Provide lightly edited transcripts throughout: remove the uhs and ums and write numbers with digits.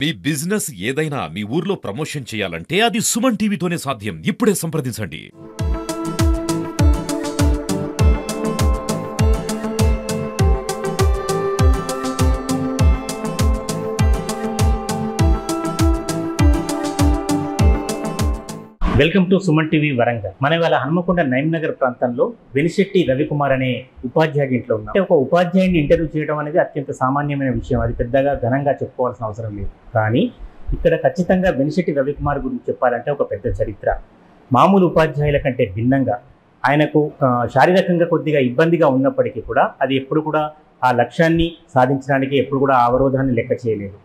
మీ business ఏదైనా మీ ఊర్లో promotion చేయాలంటే అది సుమన్ టీవీతోనే సాధ్యం. ఇప్పుడే సంప్రదించండి. Welcome to Suman TV Warangal. మన ఇవాళ హనుమకొండ నైమ్నగర్ ప్రాంతంలో వెనిశెట్టి రవికుమార్ అనే ఉపాధ్యాయుడి ఇంట్లో ఉన్నాం. ఒక ఉపాధ్యాయుడిని ఇంటర్వ్యూ చేయడం అనేది అత్యంత సామాన్యమైన విషయం. అది పెద్దగా ఘనంగా చెప్పుకోవాల్సిన అవసరం లేదు. కానీ ఇక్కడ ఖచ్చితంగా వెనిశెట్టి రవికుమార్ గురించి చెప్పాలంటే ఒక పెద్ద చరిత్ర. మామూలు ఉపాధ్యాయుల కంటే భిన్నంగా ఆయనకు శారీరకంగా కొద్దిగా ఇబ్బందిగా ఉన్నప్పటికీ కూడా అది ఎప్పుడు కూడా ఆ లక్ష్యాన్ని సాధించడానికి ఎప్పుడు కూడా అవరోధాన్ని లెక్క చేయలేదు.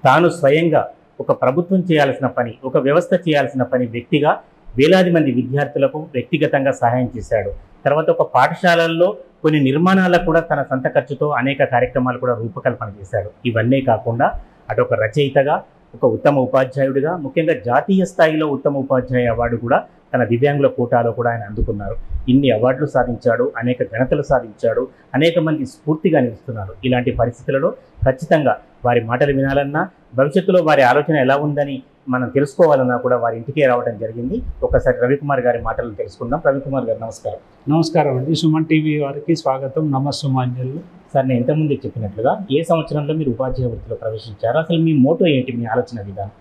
తాను స్వయంగా ఒక ప్రభుత్వం చేయాల్సిన పని, ఒక వ్యవస్థ చేయాల్సిన పని వ్యక్తిగా వేలాది మంది విద్యార్థులకు వ్యక్తిగతంగా సహాయం చేశాడు. తర్వాత ఒక పాఠశాలల్లో కొన్ని నిర్మాణాలకు కూడా తన సొంత ఖర్చుతో అనేక కార్యక్రమాలు కూడా రూపకల్పన చేశాడు. ఇవన్నీ కాకుండా అటు ఒక రచయితగా, ఒక ఉత్తమ ఉపాధ్యాయుడిగా, ముఖ్యంగా జాతీయ స్థాయిలో ఉత్తమ ఉపాధ్యాయ అవార్డు కూడా తన దివ్యాంగుల కోటాలో కూడా ఆయన అందుకున్నారు. ఇన్ని అవార్డులు సాధించాడు, అనేక ఘనతలు సాధించాడు, అనేక మంది స్ఫూర్తిగా నిలుస్తున్నారు. ఇలాంటి పరిస్థితులలో ఖచ్చితంగా వారి మాటలు వినాలన్నా, భవిష్యత్తులో వారి ఆలోచన ఎలా ఉందని మనం తెలుసుకోవాలన్నా కూడా వారి ఇంటికే రావడం జరిగింది. ఒకసారి రవికుమార్ గారి మాటలు తెలుసుకుందాం. రవికుమార్ గారు నమస్కారం. నమస్కారం అండి. సుమన్ టీవీ వారికి స్వాగతం. నమస్సుమాంజలు. సార్, నేను ఇంతకుముందు చెప్పినట్లుగా ఏ సంవత్సరంలో మీరు ఉపాధ్యాయ వృత్తిలో ప్రవేశించారు? అసలు మీ మోటో ఏంటి, మీ ఆలోచన విధానం?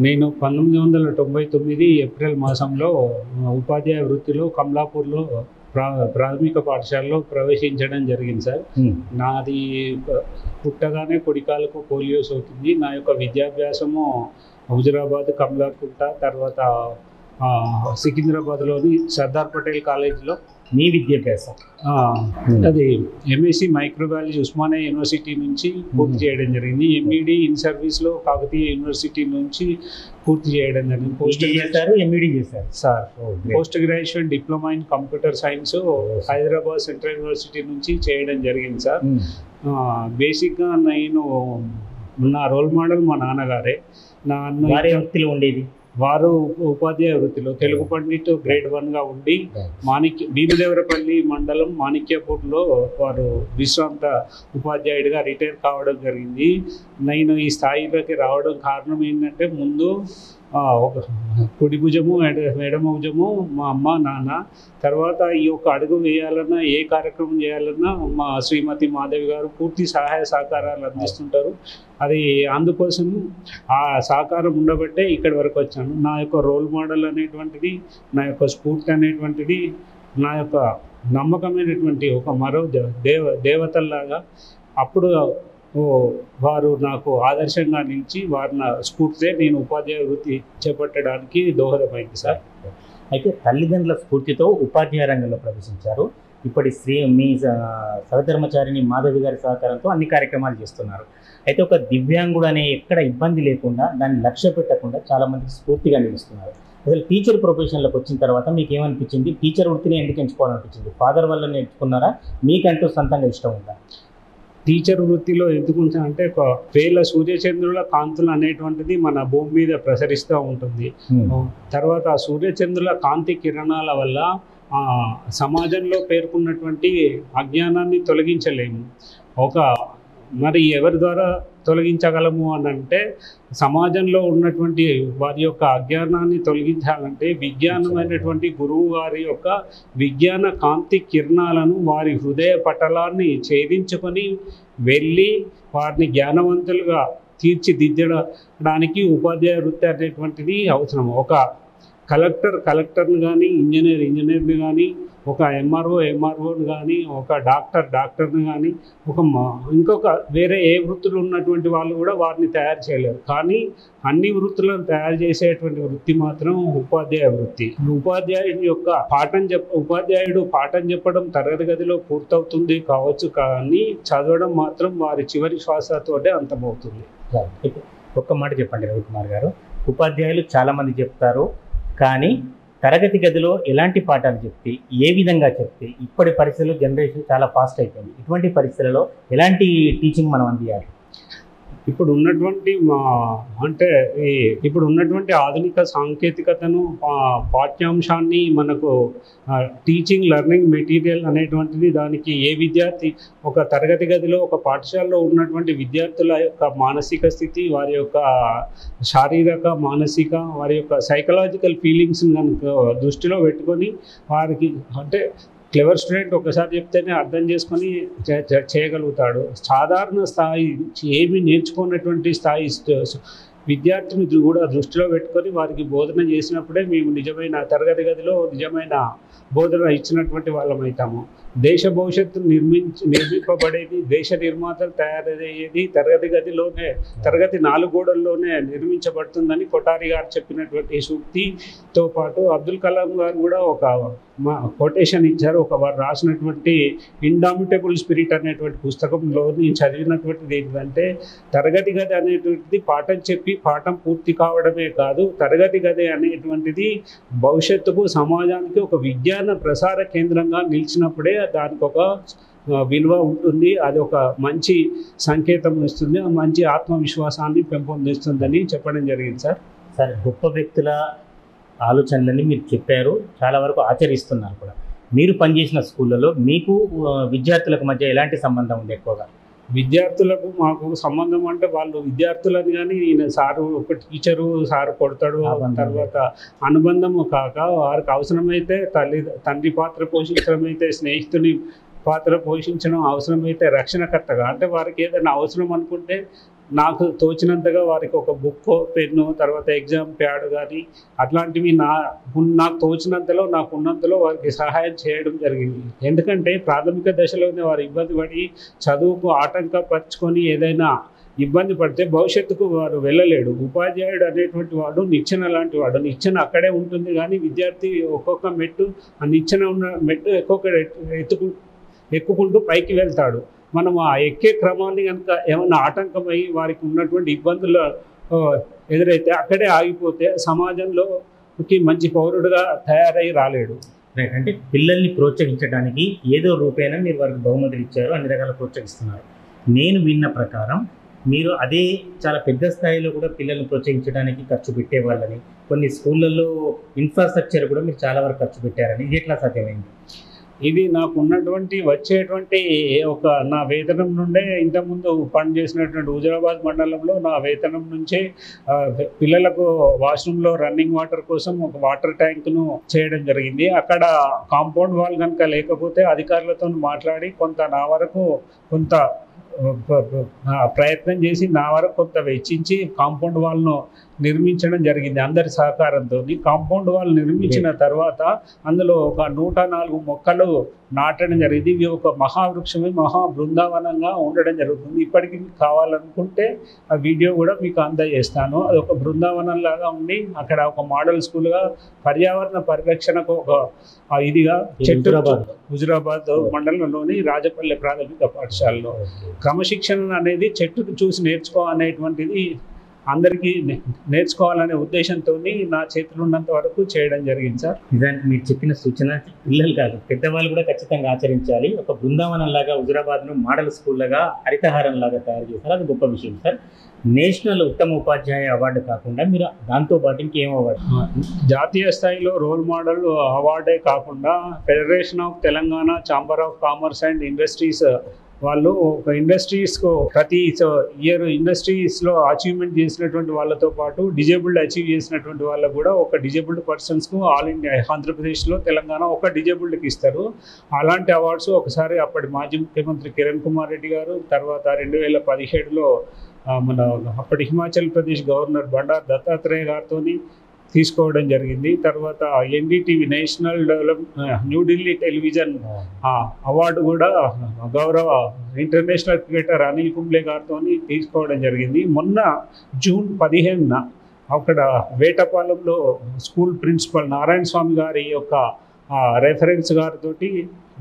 నేను 1999 ఏప్రిల్ మాసంలో ఉపాధ్యాయ వృత్తిలో కమలాపూర్లో ప్రాథమిక పాఠశాలలో ప్రవేశించడం జరిగింది సార్. నాది పుట్టగానే కుడికాలకు పోలియో సోకింది. నా యొక్క విద్యాభ్యాసము హుజురాబాద్, కమలాకుంట, తర్వాత సికింద్రాబాద్లోని సర్దార్ పటేల్ కాలేజీలో మీ విద్యాభ్యాసం అది ఎంఎస్సి మైక్రోబయాలజీ ఉస్మానియా యూనివర్సిటీ నుంచి పూర్తి చేయడం జరిగింది. ఎంఈడి ఇన్ సర్వీస్లో కాకతీయ యూనివర్సిటీ నుంచి పూర్తి చేయడం జరిగింది. Post graduation diploma in computer science Hyderabad central university నుంచి చేయడం జరిగింది సార్. బేసిక్గా నేను నా రోల్ మోడల్ మా నాన్నగారే. నా అన్న వృత్తిలో ఉండేది, వారు ఉపాధ్యాయ వృత్తిలో తెలుగు పండిట్ గ్రేడ్ 1గా ఉండి భీమదేవరపల్లి మండలం మాణిక్యపూర్లో వారు విశ్రాంత ఉపాధ్యాయుడిగా రిటైర్ కావడం జరిగింది. నేను ఈ స్థాయిలోకి రావడం కారణం ఏంటంటే, ముందు ఒక కుడి భుజము ఎడమ భుజము మా అమ్మ నాన్న, తర్వాత ఈ యొక్క అడుగు వేయాలన్నా, ఏ కార్యక్రమం చేయాలన్నా మా శ్రీమతి మాధవి గారు పూర్తి సహాయ సహకారాలు అందిస్తుంటారు. అది అందుకోసం ఆ సహకారం ఉండబట్టే ఇక్కడి వరకు వచ్చాను. నా యొక్క రోల్ మోడల్ అనేటువంటిది, నా యొక్క స్ఫూర్తి అనేటువంటిది, నా యొక్క నమ్మకమైనటువంటి ఒక మరో దేవతల్లాగా అప్పుడు వారు నాకు ఆదర్శంగా నిలిచి వారి నా స్ఫూర్తితే నేను ఉపాధ్యాయ వృత్తి చేపట్టడానికి దోహదమైంది సార్. అయితే తల్లిదండ్రుల స్ఫూర్తితో ఉపాధ్యాయ రంగంలో ప్రవేశించారు. ఇప్పటి మీ సహధర్మచారిణి మాధవి గారి సహకారంతో అన్ని కార్యక్రమాలు చేస్తున్నారు. అయితే ఒక దివ్యాంగుడు అనే ఎక్కడ ఇబ్బంది లేకుండా, దాన్ని లక్ష్య పెట్టకుండా చాలామందికి స్ఫూర్తిగా నిలుస్తున్నారు. అసలు టీచర్ ప్రొఫెషన్లోకి వచ్చిన తర్వాత మీకు ఏమనిపించింది? టీచర్ వృత్తిని ఎందుకు ఎంచుకోవాలనిపించింది? ఫాదర్ వల్ల నేర్చుకున్నారా, మీకంటూ సొంతంగా ఇష్టం ఉందా? టీచర్ వృత్తిలో ఎందుకుంటానంటే, ఒక వేల సూర్యచంద్రుల కాంతులు అనేటువంటిది మన భూమి మీద ప్రసరిస్తూ ఉంటుంది. తర్వాత ఆ సూర్యచంద్రుల కాంతి కిరణాల వల్ల సమాజంలో పేర్కొన్నటువంటి అజ్ఞానాన్ని తొలగించలేము. మరి ఎవరి ద్వారా తొలగించగలము అని అంటే, సమాజంలో ఉన్నటువంటి వారి యొక్క అజ్ఞానాన్ని తొలగించాలంటే విజ్ఞానమైనటువంటి గురువు గారి యొక్క విజ్ఞాన కాంతి కిరణాలను వారి హృదయ పటలాన్ని ఛేదించుకొని వెళ్ళి వారిని జ్ఞానవంతులుగా తీర్చిదిద్దడానికి ఉపాధ్యాయ వృత్తి అనేటువంటిది అవసరం. ఒక కలెక్టర్ని కానీ, ఇంజనీర్ని కానీ, ఒక ఎంఆర్ఓని కానీ, ఒక డాక్టర్ని కానీ, ఇంకొక వేరే ఏ వృత్తులు ఉన్నటువంటి వాళ్ళు కూడా వారిని తయారు చేయలేరు. కానీ అన్ని వృత్తులను తయారు చేసేటువంటి వృత్తి మాత్రం ఉపాధ్యాయ వృత్తి. ఉపాధ్యాయుడు పాఠం చెప్పడం తరగతి గదిలో పూర్తవుతుంది కావచ్చు, కానీ చదవడం మాత్రం వారి చివరి శ్వాసతోటే అంతమవుతుంది. ఒక్క మాట చెప్పండి రవికుమార్ గారు. ఉపాధ్యాయులు చాలామంది చెప్తారు, కానీ తరగతి గదిలో ఎలాంటి పాఠాలు చెప్తే, ఏ విధంగా చెప్తే, ఇప్పటి పరిస్థితుల్లో జనరేషన్ చాలా ఫాస్ట్ అయిపోయింది. ఇటువంటి పరిస్థితులలో ఎలాంటి టీచింగ్ మనం అందియాలి? ఇప్పుడు ఉన్నటువంటి ఇప్పుడు ఉన్నటువంటి ఆధునిక సాంకేతికతను పాఠ్యాంశాన్ని మనకు టీచింగ్ లెర్నింగ్ మెటీరియల్ అనేటువంటిది దానికి ఏ విద్యార్థి ఒక తరగతి గదిలో ఒక పాఠశాలలో ఉన్నటువంటి విద్యార్థుల యొక్క మానసిక స్థితి, వారి యొక్క శారీరక మానసిక వారి యొక్క సైకలాజికల్ ఫీలింగ్స్ కనుక దృష్టిలో పెట్టుకొని వారికి అంటే క్లెవర్ స్టూడెంట్ ఒకసారి చెప్తేనే అర్థం చేసుకొని చేయగలుగుతాడు. సాధారణ స్థాయి ఏమీ నేర్చుకున్నటువంటి స్థాయి విద్యార్థిని కూడా దృష్టిలో పెట్టుకొని వారికి బోధన చేసినప్పుడే మేము నిజమైన తరగతి గదిలో నిజమైన బోధన ఇచ్చినటువంటి వాళ్ళం అవుతాము. దేశ భవిష్యత్తు నిర్మింపబడేది, దేశ నిర్మాతలు తయారయ్యేది తరగతి గదిలోనే, తరగతి 4 గోడల్లోనే నిర్మించబడుతుందని కొఠారి గారు చెప్పినటువంటి సూక్తితో పాటు అబ్దుల్ కలాం గారు కూడా ఒక కొటేషన్ ఇచ్చారు. వారు రాసినటువంటి ఇండామిటబుల్ స్పిరిట్ అనేటువంటి పుస్తకంలో నేను చదివినటువంటిది ఏంటంటే, తరగతి గది అనేటువంటిది పాఠం చెప్పి పాఠం పూర్తి కావడమే కాదు, తరగతి గది అనేటువంటిది భవిష్యత్తుకు సమాజానికి ఒక విజ్ఞాన ప్రసార కేంద్రంగా నిలిచినప్పుడే దానికి ఒక విలువ ఉంటుంది. అది ఒక మంచి సంకేతం ఇస్తుంది, మంచి ఆత్మవిశ్వాసాన్ని పెంపొందిస్తుందని చెప్పడం జరిగింది సార్. గొప్ప వ్యక్తుల ఆలోచనలన్నీ మీరు చెప్పారు, చాలా వరకు ఆచరిస్తున్నారు కూడా. మీరు పనిచేసిన స్కూళ్ళలో మీకు విద్యార్థులకు మధ్య ఎలాంటి సంబంధం ఉంది? ఎక్కువగా విద్యార్థులకు మాకు సంబంధం అంటే వాళ్ళు విద్యార్థులని కానీ ఈయన సారు ఒక టీచరు సారు కొడతాడు, తర్వాత అనుబంధము కాక వారికి అవసరమైతే తండ్రి పాత్ర పోషించడం అయితే, స్నేహితుని పాత్ర పోషించడం, అవసరమైతే రక్షణకర్తగా అంటే వారికి ఏదైనా అవసరం అనుకుంటే నాకు తోచినంతగా వారికి ఒక బుక్, పెన్ను, తర్వాత ఎగ్జామ్ ప్యాడ్ కానీ అట్లాంటివి నాకు తోచినంతలో నాకు ఉన్నంతలో వారికి సహాయం చేయడం జరిగింది. ఎందుకంటే ప్రాథమిక దశలోనే వారు ఇబ్బంది పడి చదువుకు ఆటంకపరుచుకొని ఏదైనా ఇబ్బంది పడితే భవిష్యత్తుకు వారు వెళ్ళలేడు. ఉపాధ్యాయుడు అనేటువంటి వాడు నిచ్చెన లాంటి వాడు. నిచ్చెన అక్కడే ఉంటుంది కానీ విద్యార్థి ఒక్కొక్క మెట్టు ఆ నిచ్చెన ఉన్న మెట్టు ఎక్కుకుంటూ పైకి వెళ్తాడు. మనం ఆ ఎక్కే క్రమాన్ని కనుక ఏమైనా ఆటంకమై వారికి ఉన్నటువంటి ఇబ్బందులు ఎదురైతే అక్కడే ఆగిపోతే సమాజంలోకి మంచి పౌరుడుగా తయారై రాలేడు. రైట్. అంటే పిల్లల్ని ప్రోత్సహించడానికి ఏదో రూపేణా మీరు వారికి బహుమతులు ఇచ్చారు, అన్ని రకాల ప్రోత్సహిస్తున్నారు. నేను విన్న ప్రకారం మీరు అదే చాలా పెద్ద స్థాయిలో కూడా పిల్లల్ని ప్రోత్సహించడానికి ఖర్చు పెట్టేవాళ్ళని, కొన్ని స్కూళ్ళల్లో ఇన్ఫ్రాస్ట్రక్చర్ కూడా మీరు చాలా వరకు ఖర్చు పెట్టారని, ఇది ఎట్లా సాధ్యమైంది? ఇది నాకు ఉన్నటువంటి వచ్చేటువంటి నా వేతనం నుండే ఇంతకుముందు పనిచేసినటువంటి హుజరాబాద్ మండలంలో నా వేతనం నుంచే పిల్లలకు వాష్రూమ్లో రన్నింగ్ వాటర్ కోసం ఒక వాటర్ ట్యాంక్ను చేయడం జరిగింది. అక్కడ కాంపౌండ్ వాల్ కనుక లేకపోతే అధికారులతో మాట్లాడి నా వరకు కొంత ప్రయత్నం చేసి నా వరకు కొంత వెచ్చించి కాంపౌండ్ వాల్ను నిర్మించడం జరిగింది అందరి సహకారంతో. కాంపౌండ్ వాల్ నిర్మించిన తర్వాత అందులో ఒక 104 మొక్కలు నాటడం జరిగింది. ఇవి ఒక మహావృక్షమే, మహా బృందావనంగా ఉండడం జరుగుతుంది. ఇప్పటికీ మీకు కావాలనుకుంటే ఆ వీడియో కూడా మీకు అందజేస్తాను. అది ఒక బృందావనం లాగా ఉండి అక్కడ ఒక మోడల్ స్కూల్గా పర్యావరణ పరిరక్షణకు ఒక ఇదిగా హుజరాబాద్ మండలంలోని రాజపల్లె ప్రాథమిక పాఠశాలలో క్రమశిక్షణ అనేది చెట్టును చూసి నేర్చుకోవాలనేటువంటిది అందరికీ నేర్చుకోవాలనే ఉద్దేశంతో నా చేతులు ఉన్నంత వరకు చేయడం జరిగింది సార్. నిజానికి మీరు చెప్పిన సూచన పిల్లలు కాదు పెద్దవాళ్ళు కూడా ఖచ్చితంగా ఆచరించాలి. ఒక బృందావనం లాగా హుజరాబాద్ను మోడల్ స్కూల్ లాగా హరితహారం లాగా తయారు చేశారు, అది గొప్ప విషయం సార్. నేషనల్ ఉత్తమ ఉపాధ్యాయ అవార్డు కాకుండా మీరు దాంతోపాటు ఇంకేం అవార్డు? జాతీయ స్థాయిలో రోల్ మోడల్ అవార్డే కాకుండా federation of Telangana chamber of commerce and industries వాళ్ళు ఒక ఇండస్ట్రీస్కు ప్రతి ఇయర్ ఇండస్ట్రీస్లో అచీవ్మెంట్ చేసినటువంటి వాళ్ళతో పాటు డిజేబుల్డ్ అచీవ్ చేసినటువంటి వాళ్ళకు కూడా ఒక డిజేబుల్డ్ పర్సన్స్కు ఆల్ ఇండియా ఆంధ్రప్రదేశ్లో తెలంగాణ ఒక డిజేబుల్డ్కి ఇస్తారు. అలాంటి అవార్డ్స్ ఒకసారి అప్పటి మాజీ ముఖ్యమంత్రి కిరణ్ కుమార్ రెడ్డి గారు, తర్వాత 2017లో మన అప్పటి హిమాచల్ ప్రదేశ్ గవర్నర్ బండారు దత్తాత్రేయ గారితో తీసుకోవడం జరిగింది. తర్వాత NDTV national New Delhi television award కూడా గౌరవ ఇంటర్నేషనల్ క్రికెటర్ అనిల్ కుంబ్లే గారితో తీసుకోవడం జరిగింది. మొన్న జూన్ 15న అక్కడ వేటపాలెంలో స్కూల్ ప్రిన్సిపల్ నారాయణ స్వామి గారి యొక్క రెఫరెన్స్ గారితో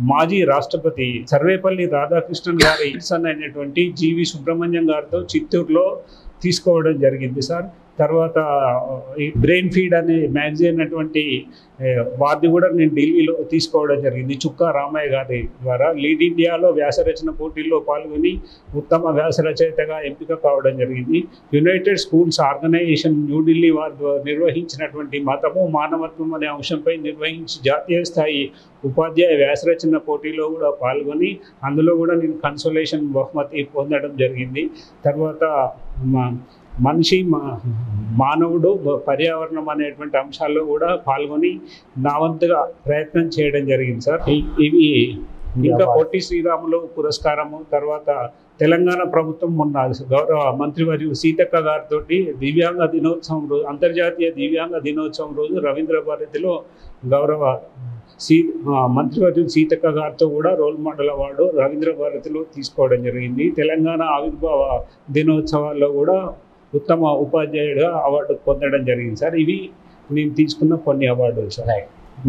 మాజీ రాష్ట్రపతి సర్వేపల్లి రాధాకృష్ణన్ గారి సన్ అయినటువంటి జీవి సుబ్రహ్మణ్యం గారితో చిత్తూరులో తీసుకోవడం జరిగింది సార్. తర్వాత ఈ బ్రెయిన్ ఫీడ్ అనే మ్యాగజైన్ అటువంటి వారిని కూడా నేను ఢిల్లీలో తీసుకోవడం జరిగింది. చుక్కా రామయ్య గారి ద్వారా లీడ్ ఇండియాలో వ్యాసరచన పోటీల్లో పాల్గొని ఉత్తమ వ్యాసరచయితగా ఎంపిక కావడం జరిగింది. యునైటెడ్ స్కూల్స్ ఆర్గనైజేషన్ న్యూఢిల్లీ వారు నిర్వహించినటువంటి మతము మానవత్వం అనే అంశంపై నిర్వహించి జాతీయ స్థాయి ఉపాధ్యాయ వ్యాసరచన పోటీలో కూడా పాల్గొని అందులో కూడా నేను కన్సోలేషన్ బహుమతి పొందడం జరిగింది. తర్వాత మనిషి మానవుడు పర్యావరణం అనేటువంటి అంశాల్లో కూడా పాల్గొని నా వంతుగా ప్రయత్నం చేయడం జరిగింది సార్. ఇవి ఇంకా పొట్టి శ్రీరాములు పురస్కారము, తర్వాత తెలంగాణ ప్రభుత్వం మొన్న గౌరవ మంత్రివర్యు సీతక్క గారితో దివ్యాంగ దినోత్సవం రోజు, అంతర్జాతీయ దివ్యాంగ దినోత్సవం రోజు రవీంద్ర భారతిలో గౌరవ మంత్రివర్యులు సీతక్క గారితో కూడా రోల్ మోడల్ అవార్డు రవీంద్ర భారతిలో తీసుకోవడం జరిగింది. తెలంగాణ ఆవిర్భావ దినోత్సవాల్లో కూడా ఉత్తమ ఉపాధ్యాయుడిగా అవార్డు పొందడం జరిగింది సార్. ఇవి నేను తీసుకున్న కొన్ని అవార్డులు సార్.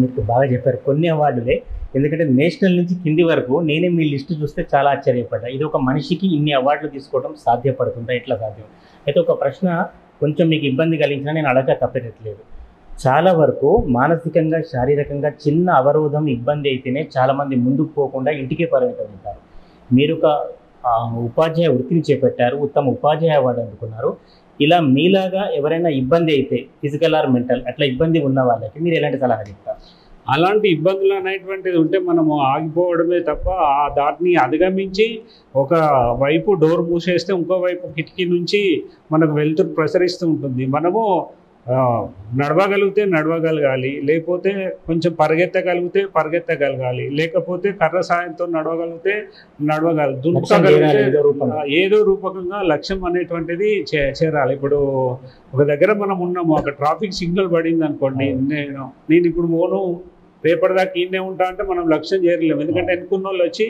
మీకు బాగా చెప్పారు, కొన్ని అవార్డులే. ఎందుకంటే నేషనల్ నుంచి కింది వరకు నేనే మీ లిస్టు చూస్తే చాలా ఆశ్చర్యపడ్డా. ఇది ఒక మనిషికి ఇన్ని అవార్డులు తీసుకోవడం సాధ్యపడుతుందా, ఎట్లా సాధ్యం? అయితే ఒక ప్రశ్న కొంచెం మీకు ఇబ్బంది కలిగించినా నేను అడగ తప్పట్లేదు. చాలా వరకు మానసికంగా శారీరకంగా చిన్న అవరోధం ఇబ్బంది అయితేనే చాలామంది ముందుకు పోకుండా ఇంటికే పరిమితం ఉంటారు. మీరు ఒక ఉపాధ్యాయ వృత్తిని చేపట్టారు, ఉత్తమ ఉపాధ్యాయ అవార్డు అందుకున్నారు. ఇలా మీలాగా ఎవరైనా ఇబ్బంది అయితే ఫిజికల్ ఆర్ మెంటల్ అట్లా ఇబ్బంది ఉన్న వాళ్ళకి మీరు ఎలాంటి సలహా చెప్తారు? అలాంటి ఇబ్బందులు అనేటువంటిది ఉంటే మనము ఆగిపోవడమే తప్ప ఆ దాటిని అధిగమించి ఒక వైపు డోర్ మూసేస్తే ఇంకో వైపు కిటికీ నుంచి మనకు వెలుతురు ప్రసరిస్తూ ఉంటుంది. మనము నడవగలిగితే నడవగలగాలి, లేకపోతే కొంచెం పరిగెత్తగలగాలి, లేకపోతే కర్ర సాయంతో నడవగలిగితే దునకగలిగితే ఏదో రూపకంగా లక్ష్యం అనేటువంటిది చేరాలి. ఇప్పుడు ఒక దగ్గర మనం ఉన్నాము, ఒక ట్రాఫిక్ సిగ్నల్ పడింది అనుకోండి, నేను ఇప్పుడు పోను రేపటి దాకా ఈయనే ఉంటా అంటే మనం లక్ష్యం చేరలేము. ఎందుకంటే ఎన్నుకున్న వాళ్ళు వచ్చి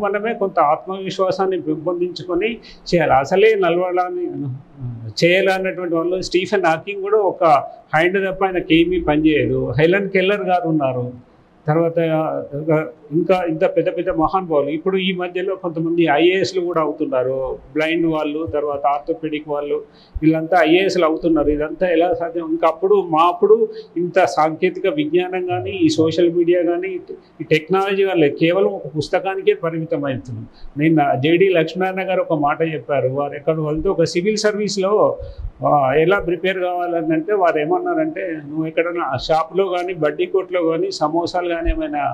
మనమే కొంత ఆత్మవిశ్వాసాన్ని పెంపొందించుకొని చేయాలి. అసలే నలవడాన్ని చేయాలన్నటువంటి వాళ్ళు స్టీఫెన్ హాకింగ్ కూడా ఒక హ్యాండ్ తప్ప ఆయనకి ఏమీ పనిచేయదు. హెలెన్ కెల్లర్ గారు ఉన్నారు, తర్వాత ఇంకా ఇంత పెద్ద పెద్ద మహానుభావులు. ఇప్పుడు ఈ మధ్యలో కొంతమంది ఐఏఎస్లు కూడా అవుతున్నారు, బ్లైండ్ వాళ్ళు, తర్వాత ఆర్థోపెడిక్ వాళ్ళు, వీళ్ళంతా ఐఏఎస్లు అవుతున్నారు. ఇదంతా ఎలా సాధ్యం? ఇంకా అప్పుడు ఇంత సాంకేతిక విజ్ఞానం కానీ, ఈ సోషల్ మీడియా కానీ, ఈ టెక్నాలజీ వల్ల కేవలం ఒక పుస్తకానికే పరిమితం అవుతుంది. నేను జేడి లక్ష్మీనారాయణ గారు ఒక మాట చెప్పారు. వారు ఎక్కడ వెళ్తే ఒక సివిల్ సర్వీస్లో ఎలా ప్రిపేర్ కావాలని అంటే వారు ఏమన్నారంటే, నువ్వు ఎక్కడైనా షాప్లో కానీ బడ్డీ కోట్లో కానీ సమోసాలు కానీ ఏమైనా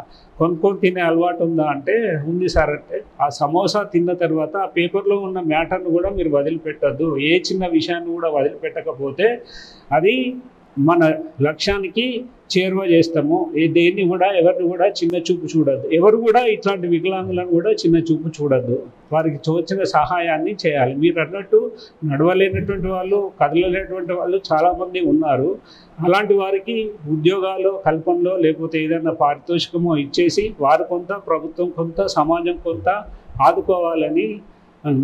కొనుక్కొని తినే అలవాటు ఉందా అంటే ఉంది సార్. అంటే ఆ సమోసా తిన్న తర్వాత ఆ పేపర్లో ఉన్న మ్యాటర్ను కూడా మీరు వదిలిపెట్టద్దు. ఏ చిన్న విషయాన్ని కూడా వదిలిపెట్టకపోతే అది మన లక్ష్యానికి చేరువ చేస్తాము. దేన్ని కూడా ఎవరిని కూడా చిన్న చూపు చూడద్దు. ఎవరు కూడా ఇట్లాంటి వికలాంగులను కూడా చిన్న చూపు చూడద్దు. వారికి తోచిన సహాయాన్ని చేయాలి. మీరు అన్నట్టు నడవలేనటువంటి వాళ్ళు, కదలలేనటువంటి వాళ్ళు చాలామంది ఉన్నారు. అలాంటి వారికి ఉద్యోగాలు కల్పనలో లేకపోతే ఏదైనా పారితోషికమో ఇచ్చేసి వారు కొంత, ప్రభుత్వం కొంత, సమాజం కొంత ఆదుకోవాలని.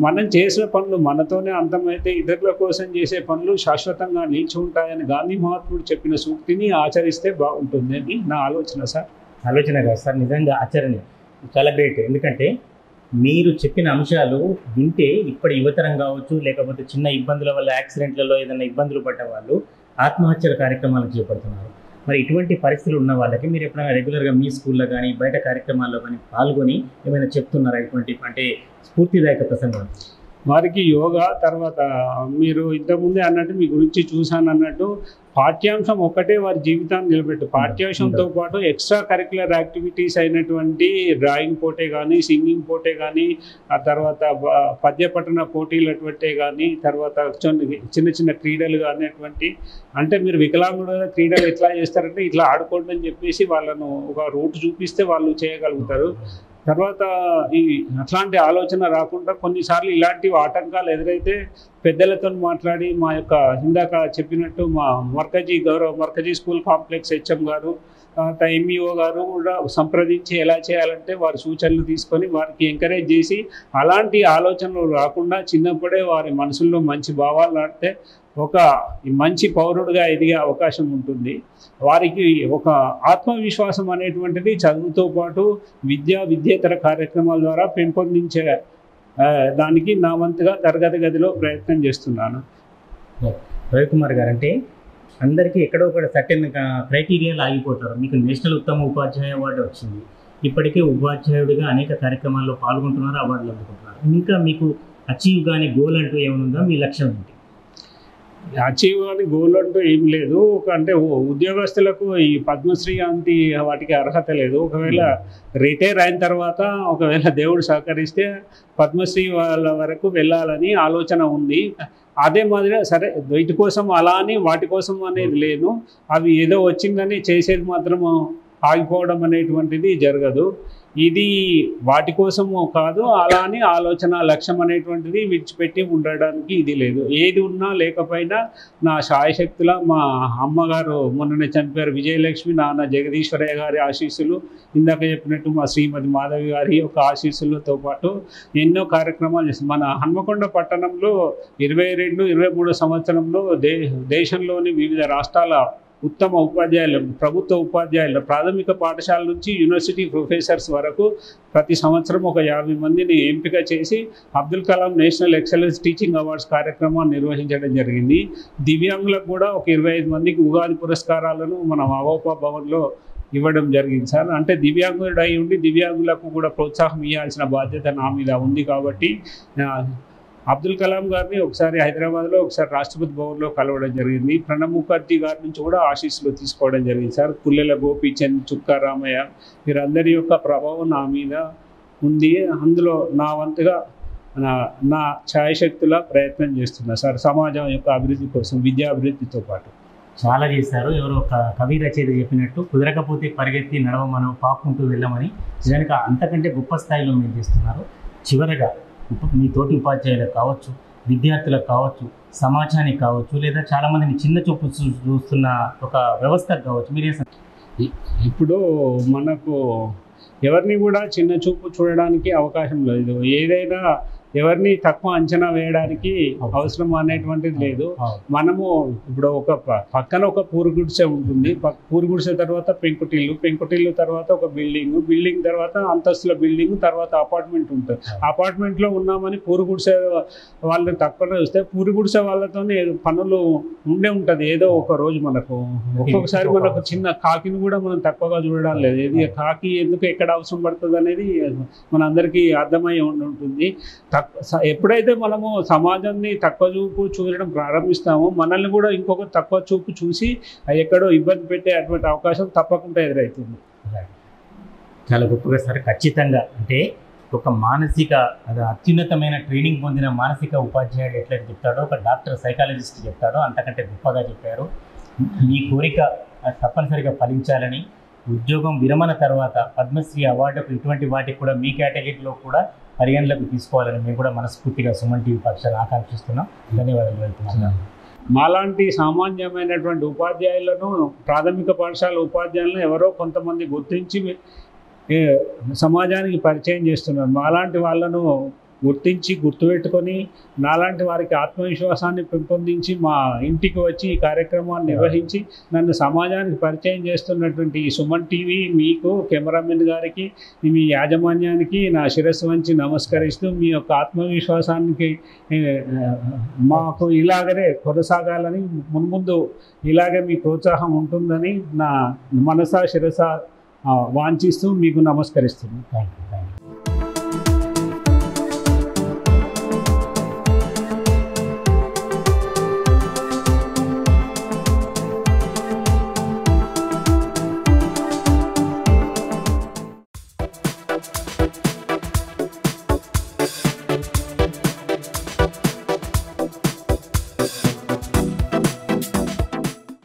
మనం చేసిన పనులు మనతోనే అంతమైతే ఇతరుల కోసం చేసే పనులు శాశ్వతంగా నిలిచి ఉంటాయని గాంధీ మహాత్ముడు చెప్పిన సూక్తిని ఆచరిస్తే బాగుంటుంది అని నా ఆలోచన సార్. ఆలోచన కాదు సార్, నిజంగా ఆచరణ చాలా గ్రేట్. ఎందుకంటే మీరు చెప్పిన అంశాలు వింటే ఇప్పటి యువతరం కావచ్చు, లేకపోతే చిన్న ఇబ్బందుల వల్ల యాక్సిడెంట్లలో ఏదైనా ఇబ్బందులు పడ్డ వాళ్ళు ఆత్మహత్యల కార్యక్రమాలు చేపడుతున్నారు. మరి ఇటువంటి పరిస్థితులు ఉన్న వాళ్ళకి మీరు ఎప్పుడైనా రెగ్యులర్గా మీ స్కూల్లో కానీ బయట కార్యక్రమాల్లో కానీ పాల్గొని ఏమైనా చెప్తున్నారా? ఇటువంటి అంటే స్ఫూర్తిదాయక ప్రసంగం వారికి యోగా, తర్వాత మీరు ఇంతకుముందే అన్నట్టు మీ గురించి చూశాను అన్నట్టు పాఠ్యాంశం ఒక్కటే వారి జీవితాన్ని నిలబెట్టు. పాఠ్యాంశంతో పాటు ఎక్స్ట్రా కరిక్యులర్ యాక్టివిటీస్ అయినటువంటి డ్రాయింగ్ పోటీ కానీ, సింగింగ్ పోటీ కానీ, ఆ తర్వాత పద్యపఠన పోటీలు అటువంటివి కానీ, తర్వాత చిన్న చిన్న క్రీడలు కానీ అటువంటి. అంటే మీరు వికలాంగుడు క్రీడలు ఎట్లా చేస్తారంటే ఇట్లా ఆడుకోండి అని చెప్పేసి వాళ్ళను ఒక రూట్ చూపిస్తే వాళ్ళు చేయగలుగుతారు. తర్వాత ఈ అట్లాంటి ఆలోచన రాకుండా కొన్నిసార్లు ఇలాంటి ఆటంకాలు ఎదురైతే పెద్దలతో మాట్లాడి మా యొక్క ఇందాక చెప్పినట్టు మా గౌరవ మర్కజీ స్కూల్ కాంప్లెక్స్ హెచ్ఎం గారు, తర్వాత ఎంఈఓ గారు కూడా సంప్రదించి ఎలా చేయాలంటే వారి సూచనలు తీసుకొని వారికి ఎంకరేజ్ చేసి అలాంటి ఆలోచనలు రాకుండా చిన్నప్పుడే వారి మనసుల్లో మంచి భావాలు నాటితే ఒక మంచి పౌరుడిగా ఎదిగే అవకాశం ఉంటుంది. వారికి ఒక ఆత్మవిశ్వాసం అనేటువంటిది చదువుతో పాటు విద్యేతర కార్యక్రమాల ద్వారా పెంపొందించే దానికి నా వంతుగా తరగతి గదిలో ప్రయత్నం చేస్తున్నాను. రవికుమార్ గారు, అంటే అందరికీ ఎక్కడో ఒక సర్టెన్ క్రైటీరియాలు ఆగిపోతారు. మీకు నేషనల్ ఉత్తమ ఉపాధ్యాయ అవార్డు వచ్చింది, ఇప్పటికే ఉపాధ్యాయుడిగా అనేక కార్యక్రమాల్లో పాల్గొంటున్నారు, అవార్డులు అందుకుంటున్నారు. ఇంకా మీకు అచీవ్ కానీ గోల్ అంటూ ఏమైనా ఉందా? మీ లక్ష్యం ఏంటి? అచీవ్ అని గోల్ అంటూ ఏం లేదు. అంటే ఉద్యోగస్తులకు ఈ పద్మశ్రీ అంతి వాటికి అర్హత లేదు. ఒకవేళ రిటైర్ అయిన తర్వాత ఒకవేళ దేవుడు సహకరిస్తే పద్మశ్రీ వాళ్ళ వరకు వెళ్ళాలని ఆలోచన ఉంది. అదే మాదిరిగా సరే వీటి కోసం అలా అని వాటి కోసం అనేది లేదు. అవి ఏదో వచ్చిందని చేసేది మాత్రం ఆగిపోవడం అనేటువంటిది జరగదు. ఇది వాటి కోసము కాదు, అలా అని ఆలోచన లక్ష్యం అనేటువంటిది విడిచిపెట్టి ఉండడానికి ఇది లేదు. ఏది ఉన్నా లేకపోయినా నా శాయశక్తుల మా అమ్మగారు మొన్ననే చనిపోయారు విజయలక్ష్మి, నాన్న జగదీశ్వరయ్య గారి ఆశీస్సులు, ఇందాక చెప్పినట్టు మా శ్రీమతి మాధవి గారి యొక్క ఆశీస్సులతో పాటు ఎన్నో కార్యక్రమాలు చేస్తాం. మన హన్మకొండ పట్టణంలో 22-23 సంవత్సరంలో దేశంలోని వివిధ రాష్ట్రాల ఉత్తమ ఉపాధ్యాయులు, ప్రభుత్వ ఉపాధ్యాయులు, ప్రాథమిక పాఠశాల నుంచి యూనివర్సిటీ ప్రొఫెసర్స్ వరకు ప్రతి సంవత్సరం ఒక 50 మందిని ఎంపిక చేసి Abdul Kalam national excellence teaching awards కార్యక్రమాన్ని నిర్వహించడం జరిగింది. దివ్యాంగులకు కూడా ఒక 25 మందికి ఉగాది పురస్కారాలను మనం అవోపా భవన్లో ఇవ్వడం జరిగింది సార్. అంటే దివ్యాంగుడు అయి ఉండి దివ్యాంగులకు కూడా ప్రోత్సాహం ఇవ్వాల్సిన బాధ్యత నా మీద ఉంది. కాబట్టి అబ్దుల్ కలాం గారిని ఒకసారి హైదరాబాద్లో, ఒకసారి రాష్ట్రపతి భవన్లో కలవడం జరిగింది. ప్రణబ్ ముఖర్జీ గారి నుంచి కూడా ఆశీస్సులు తీసుకోవడం జరిగింది సార్. పుల్లెల గోపీచంద్, చుక్కా రామయ్య వీరందరి యొక్క ప్రభావం నా మీద ఉంది. అందులో నా వంతుగా నా ఛాయశక్తుల ప్రయత్నం చేస్తున్నా సార్, సమాజం యొక్క అభివృద్ధి కోసం, విద్యా అభివృద్ధితో పాటు. చాలా చేశారు. ఎవరో ఒక కవి రచయిత చెప్పినట్టు, కుదరకపోతే పరిగెత్తి నడవమను, పాక్కుంటూ వెళ్ళమని. నిజానికి అంతకంటే గొప్ప స్థాయిలో మీరు చేస్తున్నారు. చివరగా మీ తోటి ఉపాధ్యాయులకు కావచ్చు, విద్యార్థులకు కావచ్చు, సమాజానికి కావచ్చు, లేదా చాలామందిని చిన్న చూపు చూస్తున్న ఒక వ్యవస్థకు కావచ్చు, మీరే ఇప్పుడు మనకు ఎవరిని కూడా చిన్న చూపు చూడడానికి అవకాశం లేదు. ఏదైనా ఎవరిని తక్కువ అంచనా వేయడానికి అవసరం అనేటువంటిది లేదు. మనము ఇప్పుడు ఒక పక్కన ఒక పూరుగుడిసె ఉంటుంది, పూరుగుడిసె తర్వాత పెంకుటిల్లు తర్వాత ఒక బిల్డింగ్ తర్వాత అంతస్తుల బిల్డింగ్ తర్వాత అపార్ట్మెంట్ ఉంటుంది. అపార్ట్మెంట్లో ఉన్నామని పూరుగుడిసె వాళ్ళని తక్కువ చూస్తే పూరుగుడిసె వాళ్ళతో పనులు ఉండే ఉంటుంది. ఏదో ఒక రోజు మనకు ఒక్కొక్కసారి మనకు చిన్న కాకిని కూడా మనం తక్కువగా చూడడం లేదు. ఇది కాకి ఎందుకు ఎక్కడ అవసరం పడుతుంది అనేది మన అందరికీ అర్థమై ఉంటుంది. ఎప్పుడైతే మనము సమాజాన్ని తక్కువ చూపు చూడడం ప్రారంభిస్తామో మనల్ని కూడా ఇంకొక తక్కువ చూపు చూసి ఎక్కడో ఇబ్బంది పెట్టే అటువంటి అవకాశం తప్పకుండా ఎదురవుతుంది. చాలా గొప్పగా సార్. ఖచ్చితంగా అంటే ఒక మానసిక అత్యున్నతమైన ట్రైనింగ్ పొందిన మానసిక ఉపాధ్యాయుడు ఎట్లయితే చెప్తాడో, ఒక డాక్టర్ సైకాలజిస్ట్ చెప్తాడో అంతకంటే గొప్పగా చెప్పారు. మీ కోరిక తప్పనిసరిగా ఫలించాలని, ఉద్యోగం విరమణ తర్వాత పద్మశ్రీ అవార్డుకు ఇటువంటి వాటికి కూడా మీ కేటగిరీలో కూడా పరిగణలోకి తీసుకోవాలని మేము కూడా మనస్ఫూర్తిగా సుమన్ టీవీ పక్షాన్ని ఆకాంక్షిస్తున్నాం. ధన్యవాదాలు వెళ్తున్నాం. మాలాంటి సామాన్యమైనటువంటి ఉపాధ్యాయులను, ప్రాథమిక పాఠశాల ఉపాధ్యాయులను ఎవరో కొంతమంది గుర్తించి సమాజానికి పరిచయం చేస్తున్నారు. మాలాంటి వాళ్ళను గుర్తించి గుర్తుపెట్టుకొని నాలాంటి వారికి ఆత్మవిశ్వాసాన్ని పెంపొందించి మా ఇంటికి వచ్చి ఈ కార్యక్రమాన్ని నిర్వహించి నన్ను సమాజానికి పరిచయం చేస్తున్నటువంటి ఈ సుమన్ టీవీ మీకు, కెమెరామెన్ గారికి, మీ యాజమాన్యానికి నా శిరస్సు వంచి నమస్కరిస్తూ మీ యొక్క ఆత్మవిశ్వాసానికి మాకు ఇలాగనే కొనసాగాలని, మున్ముందు ఇలాగే మీ ప్రోత్సాహం ఉంటుందని నా మనసా శిరస వాంఛిస్తూ మీకు నమస్కరిస్తున్నాను. Thank you.